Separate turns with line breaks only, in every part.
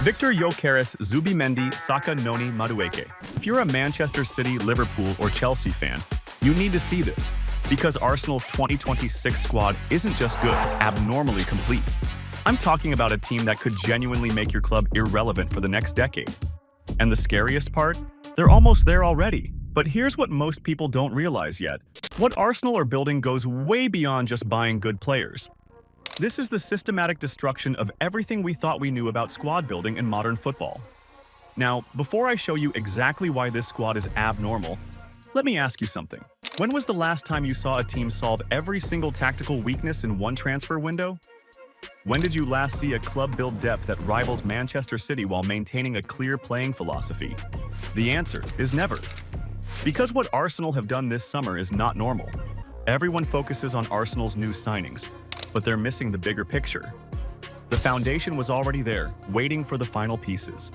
Viktor Gyökeres, Zubimendi, Saka, Noni Madueke. If you're a Manchester City, Liverpool, or Chelsea fan, you need to see this, because Arsenal's 2026 squad isn't just good, it's abnormally complete. I'm talking about a team that could genuinely make your club irrelevant for the next decade. And the scariest part? They're almost there already. But here's what most people don't realize yet. What Arsenal are building goes way beyond just buying good players. This is the systematic destruction of everything we thought we knew about squad building in modern football. Now, before I show you exactly why this squad is abnormal, let me ask you something. When was the last time you saw a team solve every single tactical weakness in one transfer window? When did you last see a club build depth that rivals Manchester City while maintaining a clear playing philosophy? The answer is never. Because what Arsenal have done this summer is not normal. Everyone focuses on Arsenal's new signings, but they're missing the bigger picture. The foundation was already there, waiting for the final pieces.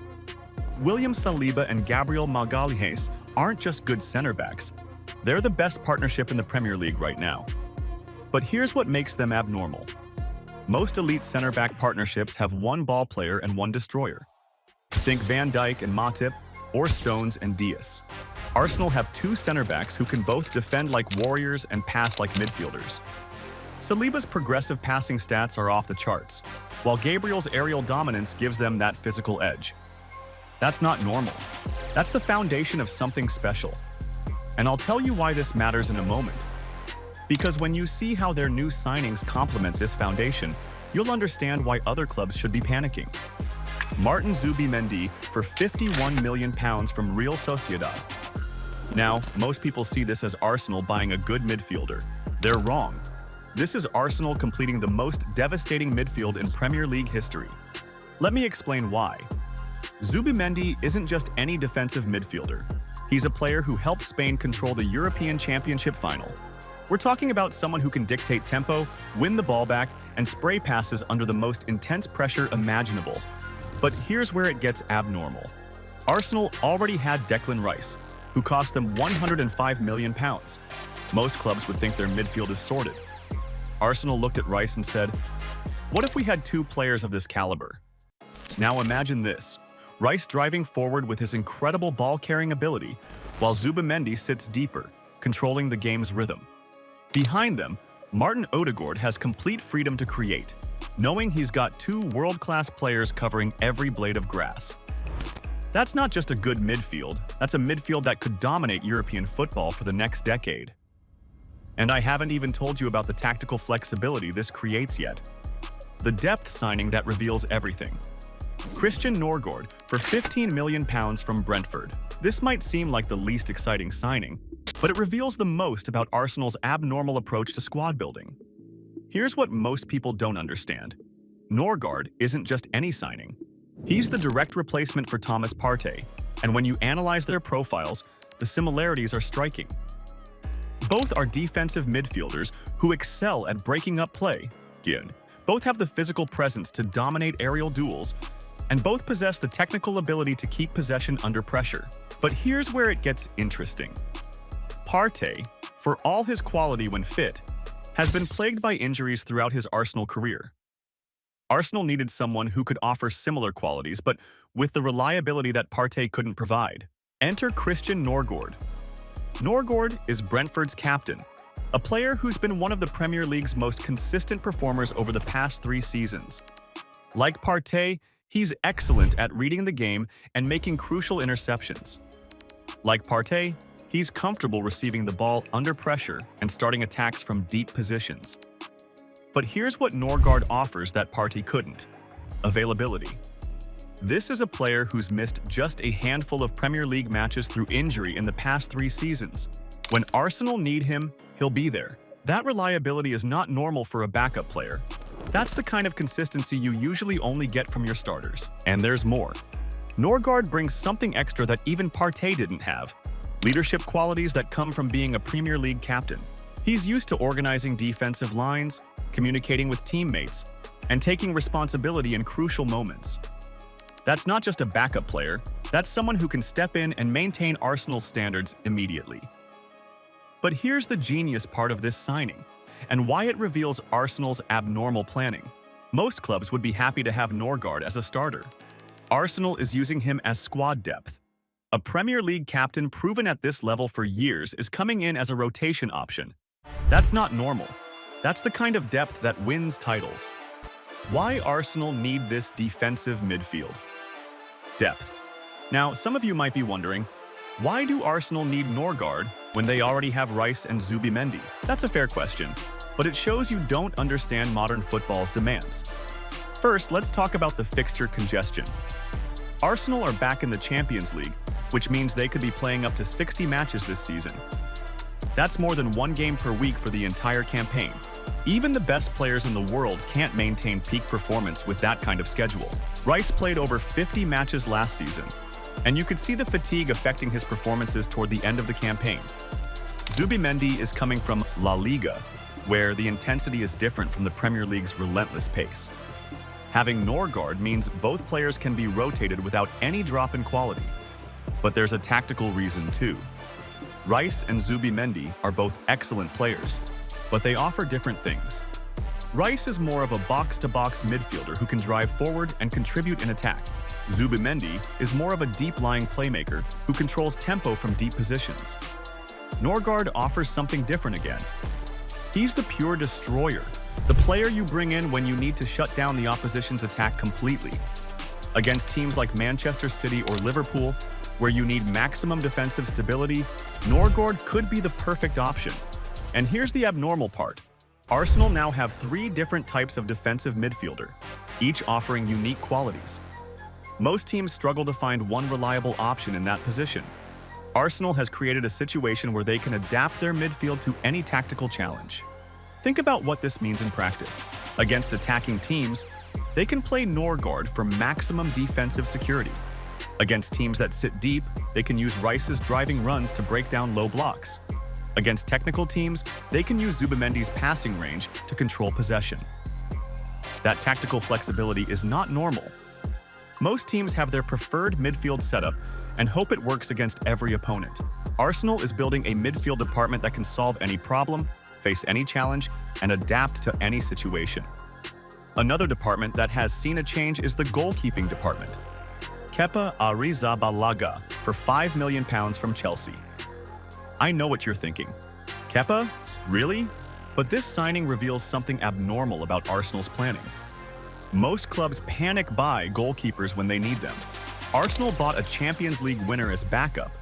William Saliba and Gabriel Magalhaes aren't just good center backs. They're the best partnership in the Premier League right now. But here's what makes them abnormal. Most elite center back partnerships have one ball player and one destroyer. Think Van Dijk and Matip, or Stones and Dias. Arsenal have two center backs who can both defend like warriors and pass like midfielders. Saliba's progressive passing stats are off the charts, while Gabriel's aerial dominance gives them that physical edge. That's not normal. That's the foundation of something special. And I'll tell you why this matters in a moment. Because when you see how their new signings complement this foundation, you'll understand why other clubs should be panicking. Martin Zubimendi for £51 million from Real Sociedad. Now, most people see this as Arsenal buying a good midfielder. They're wrong. This is Arsenal completing the most devastating midfield in Premier League history. Let me explain why. Zubimendi isn't just any defensive midfielder. He's a player who helped Spain control the European Championship final. We're talking about someone who can dictate tempo, win the ball back, and spray passes under the most intense pressure imaginable. But here's where it gets abnormal. Arsenal already had Declan Rice, who cost them £105 million. Most clubs would think their midfield is sorted. Arsenal looked at Rice and said, "What if we had two players of this caliber?" Now imagine this. Rice driving forward with his incredible ball-carrying ability, while Zubimendi sits deeper, controlling the game's rhythm. Behind them, Martin Odegaard has complete freedom to create, knowing he's got two world-class players covering every blade of grass. That's not just a good midfield, that's a midfield that could dominate European football for the next decade. And I haven't even told you about the tactical flexibility this creates yet. The depth signing that reveals everything. Christian Norgaard for £15 million from Brentford. This might seem like the least exciting signing, but it reveals the most about Arsenal's abnormal approach to squad building. Here's what most people don't understand. Norgaard isn't just any signing. He's the direct replacement for Thomas Partey, and when you analyze their profiles, the similarities are striking. Both are defensive midfielders who excel at breaking up play. Both have the physical presence to dominate aerial duels, and both possess the technical ability to keep possession under pressure. But here's where it gets interesting. Partey, for all his quality when fit, has been plagued by injuries throughout his Arsenal career. Arsenal needed someone who could offer similar qualities, but with the reliability that Partey couldn't provide. Enter Christian Norgaard. Norgaard is Brentford's captain, a player who's been one of the Premier League's most consistent performers over the past 3 seasons. Like Partey, he's excellent at reading the game and making crucial interceptions. Like Partey, he's comfortable receiving the ball under pressure and starting attacks from deep positions. But here's what Norgaard offers that Partey couldn't: availability. This is a player who's missed just a handful of Premier League matches through injury in the past 3 seasons. When Arsenal need him, he'll be there. That reliability is not normal for a backup player. That's the kind of consistency you usually only get from your starters. And there's more. Norgaard brings something extra that even Partey didn't have: leadership qualities that come from being a Premier League captain. He's used to organizing defensive lines, communicating with teammates, and taking responsibility in crucial moments. That's not just a backup player, that's someone who can step in and maintain Arsenal's standards immediately. But here's the genius part of this signing, and why it reveals Arsenal's abnormal planning. Most clubs would be happy to have Norgaard as a starter. Arsenal is using him as squad depth. A Premier League captain proven at this level for years is coming in as a rotation option. That's not normal. That's the kind of depth that wins titles. Why Arsenal need this defensive midfield? Depth. Now, some of you might be wondering, why do Arsenal need Norgaard when they already have Rice and Zubimendi? That's a fair question, but it shows you don't understand modern football's demands. First, let's talk about the fixture congestion. Arsenal are back in the Champions League, which means they could be playing up to 60 matches this season. That's more than one game per week for the entire campaign. Even the best players in the world can't maintain peak performance with that kind of schedule. Rice played over 50 matches last season, and you could see the fatigue affecting his performances toward the end of the campaign. Zubimendi is coming from La Liga, where the intensity is different from the Premier League's relentless pace. Having Norgaard means both players can be rotated without any drop in quality. But there's a tactical reason too. Rice and Zubimendi are both excellent players, but they offer different things. Rice is more of a box-to-box midfielder who can drive forward and contribute in attack. Zubimendi is more of a deep-lying playmaker who controls tempo from deep positions. Norgaard offers something different again. He's the pure destroyer, the player you bring in when you need to shut down the opposition's attack completely. Against teams like Manchester City or Liverpool, where you need maximum defensive stability, Norgaard could be the perfect option. And here's the abnormal part. Arsenal now have 3 different types of defensive midfielder, each offering unique qualities. Most teams struggle to find one reliable option in that position. Arsenal has created a situation where they can adapt their midfield to any tactical challenge. Think about what this means in practice. Against attacking teams, they can play Norgaard for maximum defensive security. Against teams that sit deep, they can use Rice's driving runs to break down low blocks. Against technical teams, they can use Zubimendi's passing range to control possession. That tactical flexibility is not normal. Most teams have their preferred midfield setup and hope it works against every opponent. Arsenal is building a midfield department that can solve any problem, face any challenge, and adapt to any situation. Another department that has seen a change is the goalkeeping department. Kepa Arrizabalaga for £5 million from Chelsea. I know what you're thinking. Kepa? Really? But this signing reveals something abnormal about Arsenal's planning. Most clubs panic buy goalkeepers when they need them. Arsenal bought a Champions League winner as backup.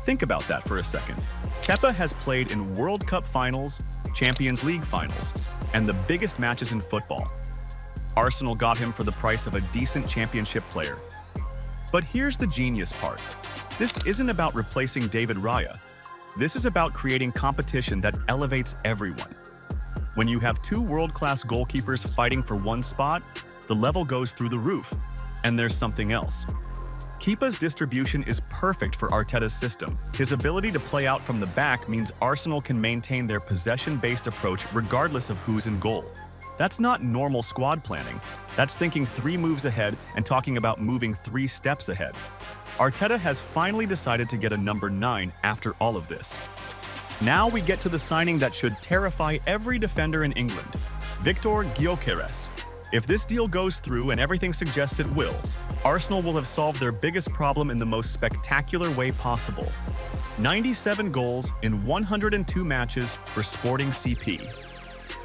Think about that for a second. Kepa has played in World Cup finals, Champions League finals, and the biggest matches in football. Arsenal got him for the price of a decent championship player. But here's the genius part. This isn't about replacing David Raya. This is about creating competition that elevates everyone. When you have 2 world-class goalkeepers fighting for one spot, the level goes through the roof. And there's something else. Kepa's distribution is perfect for Arteta's system. His ability to play out from the back means Arsenal can maintain their possession-based approach regardless of who's in goal. That's not normal squad planning. That's thinking 3 moves ahead and talking about moving 3 steps ahead. Arteta has finally decided to get a number 9 after all of this. Now we get to the signing that should terrify every defender in England, Viktor Gyökeres. If this deal goes through and everything suggests it will, Arsenal will have solved their biggest problem in the most spectacular way possible. 97 goals in 102 matches for Sporting CP.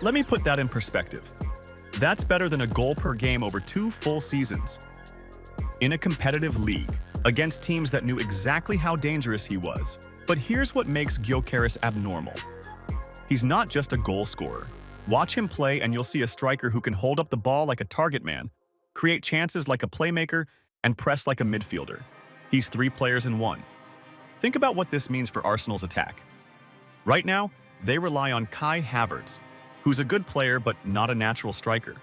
Let me put that in perspective. That's better than a goal per game over 2 full seasons. In a competitive league, against teams that knew exactly how dangerous he was. But here's what makes Gyokeres abnormal. He's not just a goal scorer. Watch him play and you'll see a striker who can hold up the ball like a target man, create chances like a playmaker, and press like a midfielder. He's 3 players in one. Think about what this means for Arsenal's attack. Right now, they rely on Kai Havertz, who's a good player but not a natural striker.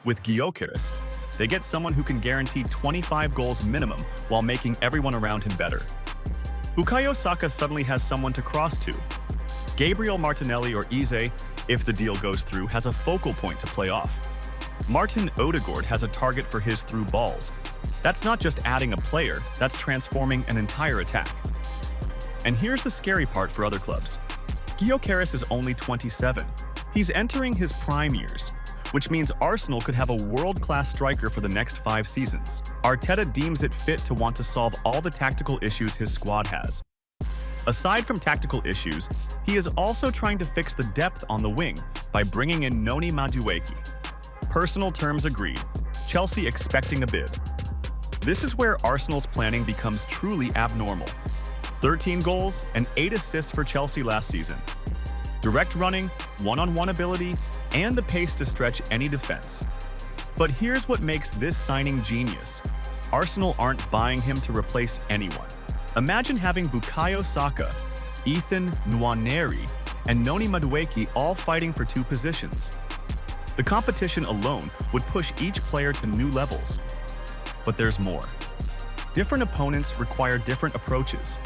With Gyokeres, they get someone who can guarantee 25 goals minimum while making everyone around him better. Bukayo Saka suddenly has someone to cross to. Gabriel Martinelli or Eze, if the deal goes through, has a focal point to play off. Martin Odegaard has a target for his through balls. That's not just adding a player, that's transforming an entire attack. And here's the scary part for other clubs. Gyokeres is only 27. He's entering his prime years, which means Arsenal could have a world-class striker for the next 5 seasons. Arteta deems it fit to want to solve all the tactical issues his squad has. Aside from tactical issues, he is also trying to fix the depth on the wing by bringing in Noni Madueke. Personal terms agreed, Chelsea expecting a bid. This is where Arsenal's planning becomes truly abnormal. 13 goals and 8 assists for Chelsea last season. Direct running, one-on-one ability, and the pace to stretch any defense. But here's what makes this signing genius. Arsenal aren't buying him to replace anyone. Imagine having Bukayo Saka, Ethan Nwaneri, and Noni Madueke all fighting for 2 positions. The competition alone would push each player to new levels. But there's more. Different opponents require different approaches.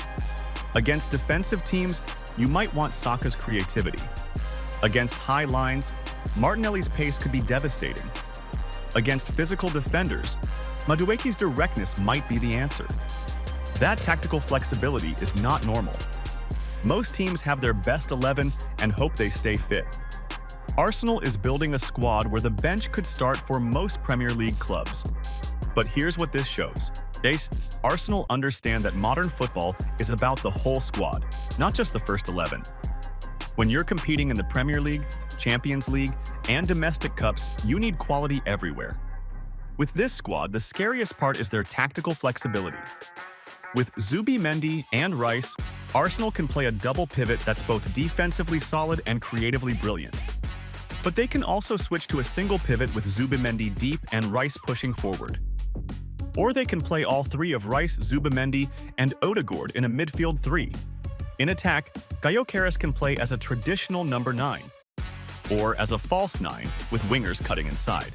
Against defensive teams, you might want Saka's creativity. Against high lines, Martinelli's pace could be devastating. Against physical defenders, Madueke's directness might be the answer. That tactical flexibility is not normal. Most teams have their best 11 and hope they stay fit. Arsenal is building a squad where the bench could start for most Premier League clubs. But here's what this shows. Arsenal understand that modern football is about the whole squad, not just the first 11. When you're competing in the Premier League, Champions League, and domestic cups, you need quality everywhere. With this squad, the scariest part is their tactical flexibility. With Zubimendi and Rice, Arsenal can play a double pivot that's both defensively solid and creatively brilliant. But they can also switch to a single pivot with Zubimendi deep and Rice pushing forward. Or they can play all 3 of Rice, Zubimendi, and Odegaard in a midfield 3. In attack, Gyokeres can play as a traditional number 9, or as a false 9 with wingers cutting inside.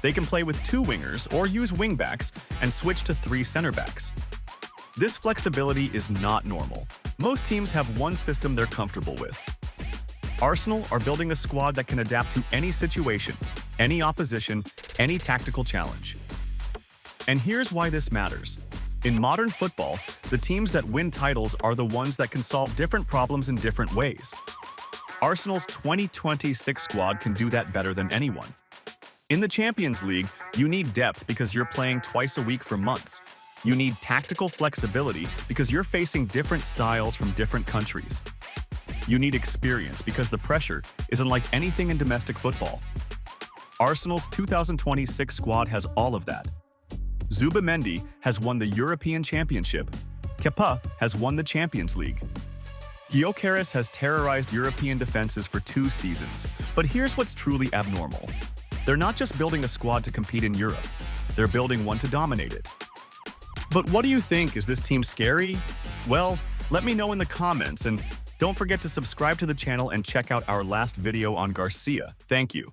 They can play with 2 wingers or use wingbacks and switch to 3 center backs. This flexibility is not normal. Most teams have one system they're comfortable with. Arsenal are building a squad that can adapt to any situation, any opposition, any tactical challenge. And here's why this matters. In modern football, the teams that win titles are the ones that can solve different problems in different ways. Arsenal's 2026 squad can do that better than anyone. In the Champions League, you need depth because you're playing twice a week for months. You need tactical flexibility because you're facing different styles from different countries. You need experience because the pressure is unlike anything in domestic football. Arsenal's 2026 squad has all of that. Zubimendi has won the European Championship. Kepa has won the Champions League. Gyokeres has terrorized European defenses for 2 seasons. But here's what's truly abnormal. They're not just building a squad to compete in Europe. They're building one to dominate it. But what do you think? Is this team scary? Well, let me know in the comments, and don't forget to subscribe to the channel and check out our last video on Garcia. Thank you.